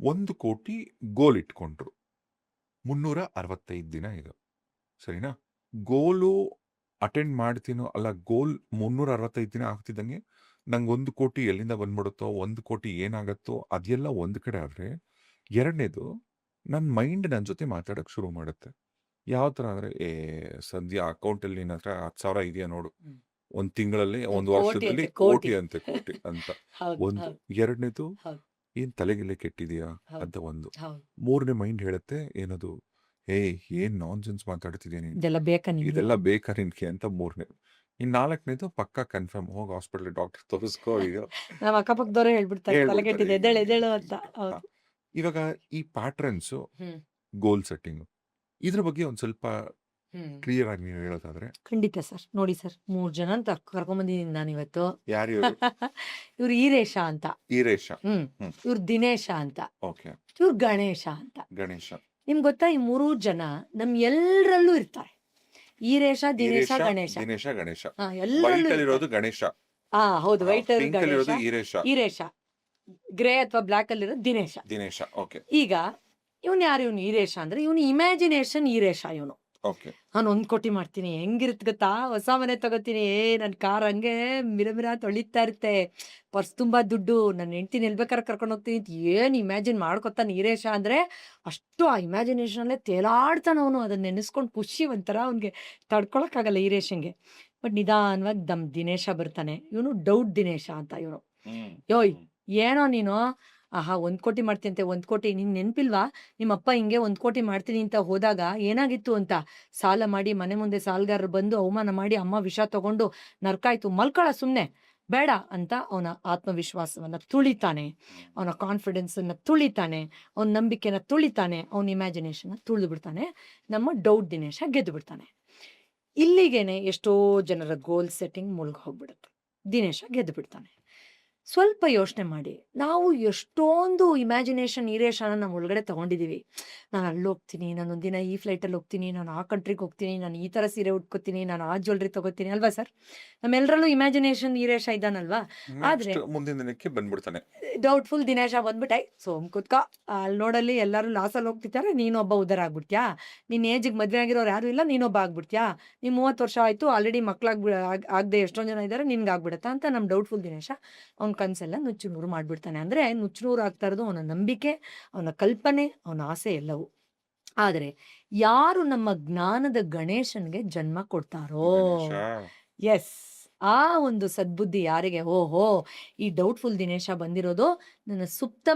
1,00,00,000 ಗೋಲ್ ಇಟ್ಕೊಂಡ್ರು. 365 ದಿನ ಇದು. ಸರಿನಾ? ಗೋಲು ಅಟೆಂಡ್ ಮಾಡ್ತೀನೋ ಅಲ್ಲ, ಗೋಲ್ 365 ದಿನ ಆಗ್ತಿದ್ದಂಗೆ ನಂಗೆ 1,00,00,000 ಎಲ್ಲಿಂದ ಬಂದ್ಬಿಡುತ್ತೋ, 1,00,00,000 ಏನಾಗತ್ತೋ ಅದೆಲ್ಲ ಒಂದ್ ಕಡೆ ಆದ್ರೆ, ಎರಡನೇದು ನನ್ನ ಮೈಂಡ್ ನನ್ನ ಜೊತೆ ಮಾತಾಡಕ್ ಶುರು ಮಾಡುತ್ತೆ. ಯಾವ ತರ ಅಂದ್ರೆ, ಸದ್ಯ ಅಕೌಂಟಲ್ಲಿ ನಿನ್ನ ಹತ್ರ 10,000 ಇದೆಯಾ ನೋಡು, ಒಂದ್ ತಿಂಗಳಲ್ಲಿ, ಒಂದ್ ವರ್ಷದಲ್ಲಿ ಕೋಟಿ ಅಂತ ಒಂದು. ಎರಡನೇದು, ಏನ್ ತಲೆಗೆಲೆ ಕೆಟ್ಟಿದ್ಯಾ ಅಂತ ಒಂದು. ಮೂರನೇ ಮೈಂಡ್ ಹೇಳುತ್ತೆ ಏನದು, ಏನ್ ನಾನ್ಸೆನ್ಸ್ ಮಾತಾಡ್ತಿದ್ಯಾ ನೀನು, ಇದೆಲ್ಲ ಬೇಕಾ ನಿನ್ಗೆ ಅಂತ ಮೂರನೇ. ಇನ್ ನಾಲ್ಕನೇದು ಪಕ್ಕಾ ಕನ್ಫರ್ಮ್, ಹೋಗಿ ಹಾಸ್ಪಿಟಲ್ ಡಾಕ್ಟರ್ ತೋರಿಸ್ಕೋ. ಈಗ ನಾವ್ ಅಕ್ಕಪಕ್ಕದವ್ರೆ ಹೇಳ್ಬಿಡ್ತಾರೆ. ಇವಾಗ ಈ ಪ್ಯಾಟ್ರನ್ಸ್ ಗೋಲ್ ಸೆಟ್ಟಿಂಗ್ ಇದ್ರ ಬಗ್ಗೆ ಒಂದ್ ಸ್ವಲ್ಪ ಕ್ಲಿಯರ್ ಆಗಿ ನೀವು ಹೇಳೋದಾದ್ರೆ. ಖಂಡಿತ ಸರ್. ನೋಡಿ ಸರ್, 3 ಜನ ಅಂತ ಕರ್ಕೊಂಬಂದಿದ್ದೀನಿ ನಾನು ಇವತ್ತು. ಯಾರು ಇವ್ರು ಈರೇಶ ಅಂತ, ಈರೇಶ, ಇವ್ರು ದಿನೇಶ ಅಂತ, ಓಕೆ, ಇವ್ರು ಗಣೇಶ ಅಂತ. ಗಣೇಶ. ನಿಮ್ಗೆ ಗೊತ್ತಾ, ಈ 3 ಜನ ನಮ್ ಎಲ್ಲರಲ್ಲೂ ಇರ್ತಾರೆ. ಈರೇಶ, ದಿನೇಶ, ಗಣೇಶ. ದಿನೇಶ, ಗಣೇಶ. ಎಲ್ಲರಲ್ಲೂ ಇರೋದು ಗಣೇಶ. ಹೌದು, ವೈಟ್ ಇರೋದು ಈರೇಶ. ಈರೇಶ, ಗ್ರೇ ಅಥವಾ ಬ್ಲಾಕ್ ಅಲ್ಲಿರೋದು ದಿನೇಶ. ದಿನೇಶ, ಓಕೆ. ಈಗ ಇವನ್ ಯಾರು, ಇವನು ಈರೇಶ ಅಂದ್ರೆ ಇವನು ಇಮ್ಯಾಜಿನೇಷನ್ ಈರೇಶ. ಇವನು ನಾನು 1 ಕೋಟಿ ಮಾಡ್ತೀನಿ, ಹೆಂಗಿರುತ್ತೆ ಗೊತ್ತಾ, ಹೊಸ ಮನೆ ತಗೋತೀನಿ, ನನ್ ಕಾರ್ ಹಂಗೆ ಮಿರ ತೊಳಿತಾ ಇರುತ್ತೆ, ಪರ್ಸ್ ತುಂಬಾ ದುಡ್ಡು, ನನ್ನ ಹೆಂಡ್ತಿನ ಎಲ್ಬೇಕಾದ್ರೆ ಕರ್ಕೊಂಡು ಹೋಗ್ತೀನಿ ಅಂತ ಏನ್ ಇಮ್ಯಾಜಿನ್ ಮಾಡ್ಕೊತಾನೆ ಈರೇಶ. ಅಂದ್ರೆ ಅಷ್ಟು ಆ ಇಮ್ಯಾಜಿನೇಷನ್ ಅಲ್ಲೇ ತೇಲಾಡ್ತಾನ ಅವನು. ಅದನ್ನ ನೆನೆಸ್ಕೊಂಡು ಖುಷಿ ಒಂಥರ ಅವ್ನಿಗೆ ತಡ್ಕೊಳಕ್ಕಾಗಲ್ಲ ಈರೇಶಂಗೆ. ಬಟ್ ನಿಧಾನವಾಗಿ ದಿನೇಶ ಬರ್ತಾನೆ. ಇವನು ಡೌಟ್ ದಿನೇಶ ಅಂತ ಇವನು. ಯೋಯ್ ಏನೋ ನೀನು, 1 ಕೋಟಿ ಮಾಡ್ತೀನಿ, 1 ಕೋಟಿ ನಿನ್ ನೆನ್ಪಿಲ್ವಾ, ನಿಮ್ಮಪ್ಪ ಹಿಂಗೆ 1 ಕೋಟಿ ಮಾಡ್ತೀನಿ ಅಂತ ಹೋದಾಗ ಏನಾಗಿತ್ತು ಅಂತ, ಸಾಲ ಮಾಡಿ ಮನೆ ಮುಂದೆ ಸಾಲಗಾರರು ಬಂದು ಅವಮಾನ ಮಾಡಿ ಅಮ್ಮ ವಿಷ ತಗೊಂಡು ನರ್ಕಾಯ್ತು, ಮಲ್ಕಳ ಸುಮ್ನೆ ಬೇಡ ಅಂತ ಅವನ ಆತ್ಮವಿಶ್ವಾಸವನ್ನ ತುಳಿತಾನೆ, ಅವನ ಕಾನ್ಫಿಡೆನ್ಸ್ ಅನ್ನ ತುಳಿತಾನೆ, ಅವನ ನಂಬಿಕೆನ ತುಳಿತಾನೆ, ಅವನ ಇಮ್ಯಾಜಿನೇಷನ್ ತುಳಿದು ಬಿಡ್ತಾನೆ. ನಮ್ಮ ಡೌಟ್ ದಿನೇಶ ಗೆದ್ದು ಬಿಡ್ತಾನೆ. ಇಲ್ಲಿಗೇನೆ ಎಷ್ಟೋ ಜನರ ಗೋಲ್ ಸೆಟ್ಟಿಂಗ್ ಮುಳುಗ್ ಹೋಗ್ಬಿಡುತ್ತೆ. ದಿನೇಶ ಗೆದ್ದು ಬಿಡ್ತಾನೆ. ಸ್ವಲ್ಪ ಯೋಚನೆ ಮಾಡಿ, ನಾವು ಎಷ್ಟೊಂದು ಇಮ್ಯಾಜಿನೇಷನ್ ಈರೇಷನ ನಮ್ಮ ಒಳಗಡೆ ತಗೊಂಡಿದೀವಿ. ನಾನು ಅಲ್ಲಿ ಹೋಗ್ತೀನಿ, ನಾನು ಒಂದಿನ ಈ ಫ್ಲೈಟಲ್ಲಿ ಹೋಗ್ತೀನಿ, ನಾನು ಆ ಕಂಟ್ರಿಗೆ ಹೋಗ್ತೀನಿ, ನಾನು ಈ ತರ ಸೀರೆ ಉಟ್ಕೋತೀನಿ, ನಾನು ಆ ಜ್ಯುವೆಲ್ರಿ ತಗೋತೀನಿ ಅಲ್ವಾ ಸರ್? ನಮ್ಮೆಲ್ಲರಲ್ಲೂ ಇಮ್ಯಾಜಿನೇಷನ್ ಈರೇಷ ಇದ್ದಾನಲ್ವಾ? ಆದ್ರೆ ಮುಂದಿನ ದಿನಕ್ಕೆ ಬಂದ್ಬಿಡ್ತಾನೆ ಡೌಟ್ಫುಲ್ ದಿನೇಶ ಬಂದ್ಬಿಟ್ಟೆ, ಸೋಮ್ ಕುತ್ಕ ಅಲ್ಲಿ ನೋಡಲ್ಲಿ ಎಲ್ಲರೂ ಲಾಸಲ್ಲಿ ಹೋಗ್ತಿದ್ದಾರೆ, ನೀನೊಬ್ಬ ಉದ್ದಾರ ಆಗ್ಬಿಡ್ತ್ಯಾ, ನಿನ್ನ ಏಜಿಗೆ ಮದ್ವೆ ಆಗಿರೋರು ಯಾರು ಇಲ್ಲ, ನೀನೊಬ್ಬ ಆಗ್ಬಿಡ್ತ್ಯಾ, ನೀನ್ 30 ವರ್ಷ ಆಯ್ತು, ಆಲ್ರೆಡಿ ಆಗದೆ ಎಷ್ಟೊಂದ್ ಜನ ಇದ್ದಾರೆ, ನಿನ್ಗೆ ಆಗ್ಬಿಡತ್ತಾ ಅಂತ ನಮ್ ಡೌಟ್ಫುಲ್ ದಿನೇಶ ಅವ್ನ ಕನ್ಸೆಲ್ಲ ನುಚ್ಚುನೂರು ಮಾಡ್ಬಿಡ್ತಾನೆ. ಅಂದ್ರೆ ನುಚ್ಚುನೂರು ಆಗ್ತಾ ಇರೋದು ಅವನ ನಂಬಿಕೆ, ಅವನ ಕಲ್ಪನೆ, ಅವನ ಆಸೆ ಎಲ್ಲವೂ. ಆದ್ರೆ ಯಾರು ನಮ್ಮ ಜ್ಞಾನದ ಗಣೇಶನ್ಗೆ ಜನ್ಮ ಕೊಡ್ತಾರೋ, ಎಸ್, ಆ ಒಂದು ಸದ್ಬುದ್ಧಿ ಯಾರಿಗೆ, ಓಹೋ ಈ ಡೌಟ್ಫುಲ್ ದಿನೇಶ ಬಂದಿರೋದು ನನ್ನ ಸುಪ್ತ